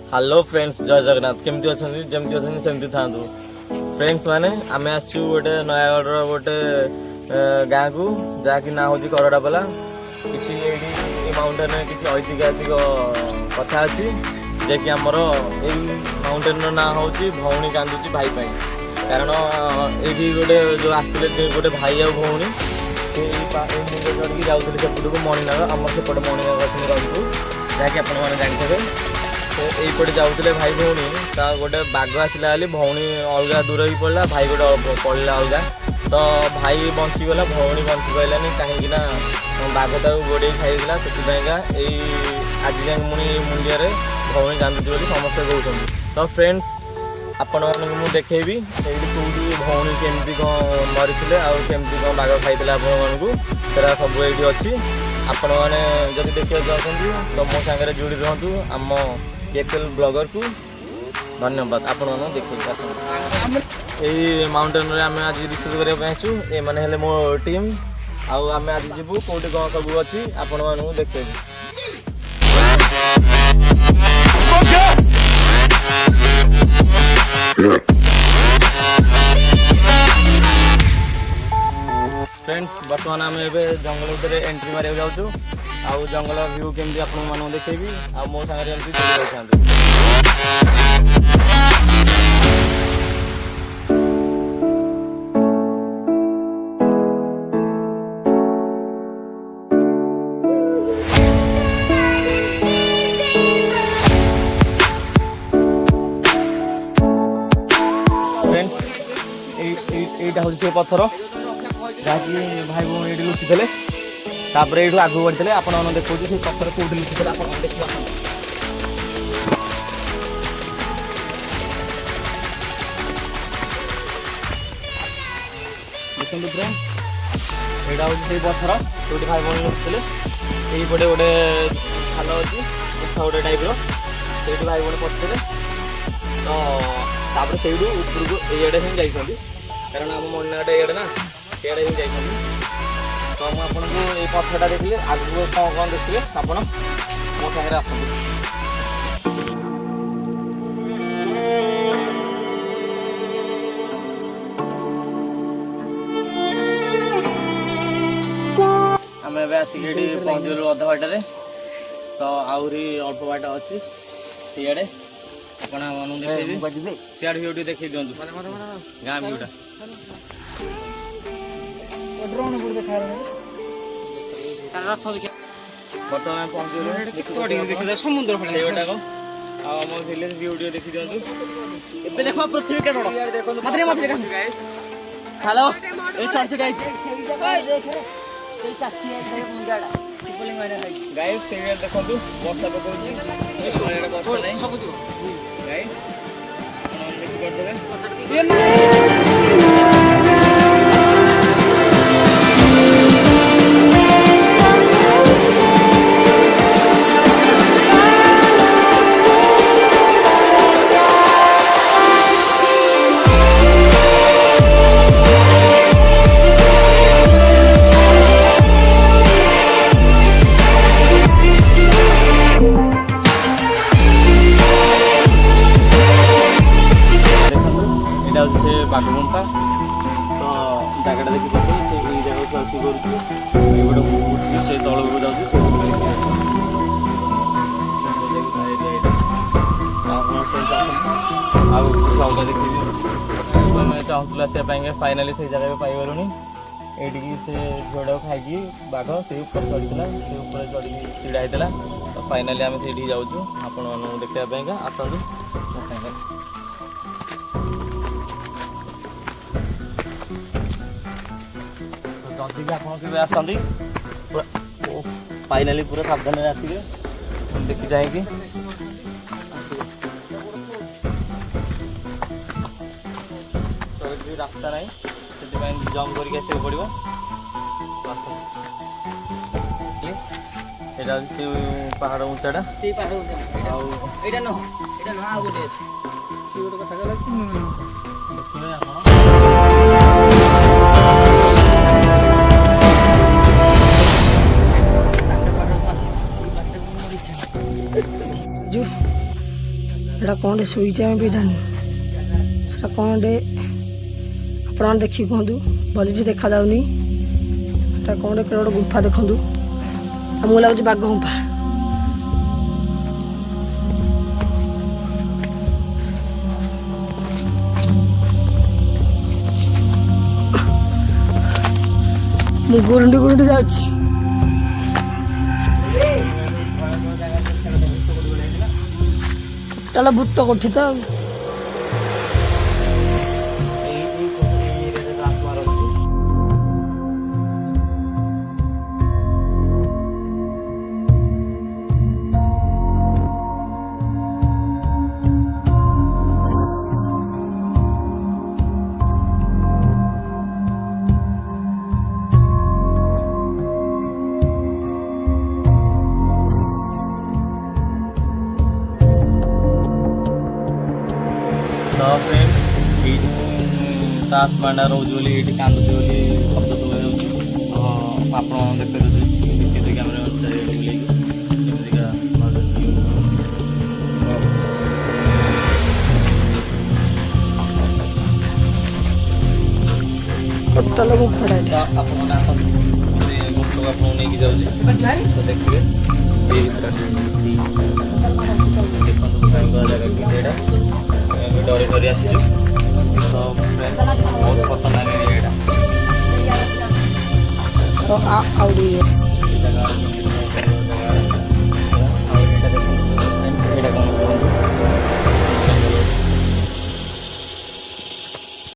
Hello friends जय जगन्नाथ केमती अच्छा जमती अच्छा सेमती था फ्रेंड्स माने आम आसु गोटे नयागढ़ गोटे गाँ को जहाँकि ना हूँ करडापला किसी माउंटेन किसी ऐतिहासिक कथा अच्छी जे आमर यही माउंटेन ना हूँ भौणी कांदुची भाई पाई कारण ये गोटे जो आसते गोटे भाई आ भौणी मुंडे चढ़ी जाऊे सेपट को मणिनाग आम सेपटे मणिनाग अच्छे रही जहाँकि आपण मैंने जानते यहीपटे जाऊे भाई भौणी गोटे बाघ आसला भौणी अलग दूर ही पड़ा भाई गोटे पड़ा अलग तो भाई बंचीगला भौणी बंची पारानी कहीं बाघ ताक गोड़े खाईला से आज जाए मुझे मुंडिया भौणी कांदुची बोली समस्ते कहते तो फ्रेंड्स आपण मैं देखेबी कौटी भौणी केमती कौन मरी आमती कौन बाघ खाई आपरा सब ये अच्छी आपण मैंने जब देखा चाहते तो मो सागर जोड़ी रुहतु आम केपीएल ब्लॉगर को धन्यवाद आपण मैंने देखे यही माउंटेन रे आम आज रिसर्च करने ये मैंने हेले मो टीम आम आज जीवु कौटी कौन सब अच्छी आपण मानू देखे फ्रेंड्स बर्तमान आम जंगल भर एंट्री मारे जाऊँ आउ जंगल व्यू केमती आपको देखेबी आ मो सागर एमती जोड़ी फ्रेंड्स यहाँ हूँ से पत्थर जहाँकि भाई भौणी ये लुचि थे तापर ये आगू बढ़ते आप देखो से पत्थर कौट लुचि थे आप देखिए देखते फ्रेंड यहाँ हूँ से पत्थर जो भाई भौणी लुचि थे यहीपटे गोटे खाल अच्छी गुफा गोटे टाइप से भाई भौणी पशुले तो से ऊपर को ये जाइए कारण आम मणिनागटा ये ना सीआड़े ही जाइए तो मुझे आपको ये पत्थरटा देखिए आगे कौन कौन देखिए आप मो सागर आस आम ए आसिक पहुँचलु अधा बाटे तो आहरी अल्प बाट अच्छी सीआड़े आपन देखिए सीआड़े भ्यूटी देखिए दिखाँ गाँ भ्यूटा बर्तमान पहुँचे समुद्र भिडियो देखी दिखाँ देख पृथ्वी के हेलो गाइस देखो वर्षा पकाऊँ बाघगुंफा तो जगटा देखी पार्टी जगह आसी गोटे से तल को जाऊँ अलग देखिए मैं चाहूँ आसापाई फाइनाली से जगह पाइलुनी ये से झीड़ा खाई बाघ से ऊपर चढ़ीला से ऊपर चढ़ी छिड़ा होता तो फाइनाली आम से जाऊँ आपण देखा आसतु जदि भी आप आसती फाइनाली पूरा सावधान आसिके देखी जाएगी तो रास्ता ना से जम्प करके आसको पड़ो यहाँ से पहाड़ उंचाटा से पहाड़ ଏଇଟା କ'ଣଟେ ଶୋଇଛି ଆମେ ବି ଜାଣିନୁ। ସେଟା କ'ଣଟେ ଆପଣମାନେ ଦେଖିକି କୁହନ୍ତୁ। ଭଲ ବି ଦେଖାଯାଉନି। ଏଇଟା କ'ଣଟେ ଗୋଟେ ଗୁମ୍ଫା ଦେଖନ୍ତୁ। ଆମକୁ ଲାଗୁଛି ବାଘ ଗୁମ୍ଫା। ମୁଁ ଗୁରୁଣ୍ଡି ଗୁରୁଣ୍ଡି ଯାଉଛି। ଟୋଟାଲ ଭୂତ କୋଠି ତ ଆଉ। ତ ଫ୍ରେଣ୍ଡ ଏଇଠି ତା ଆତ୍ମାଟା ରହୁଛି ବୋଲି ଏଇଠି କାନ୍ଦୁଛି ବୋଲି ଶବ୍ଦ ଶୁଭାଯାଉଛି। ତ ଆପଣ ଦେଖିପାରୁଥିବେ କେତେ କ୍ୟାମେରା ଚାରିଆଡ଼େ ବୁଲେଇକି କେମିତିକା ଟୋଟାଲ ଗୁମ୍ଫାଟା ତ ଆପଣମାନେ ଆସନ୍ତୁ ସେ ଗୁମ୍ଫାକୁ ଆପଣଙ୍କୁ ନେଇକି ଯାଉଛି। ତ ଦେଖିବେ ଏଇ ଭିତରେ ଦେଖନ୍ତୁ ଭୟଙ୍କର ଜାଗା କି ଏଇଟା ଆମେ ଡରି ଡରି ଆସିଛୁ। ତ ଫ୍ରେଣ୍ଡ ବହୁତ ଖତରନାକ ଏରିଆ ଏଇଟା। ଆଉ ଏ ଜାଗା କେମିତି କ'ଣ କରିବ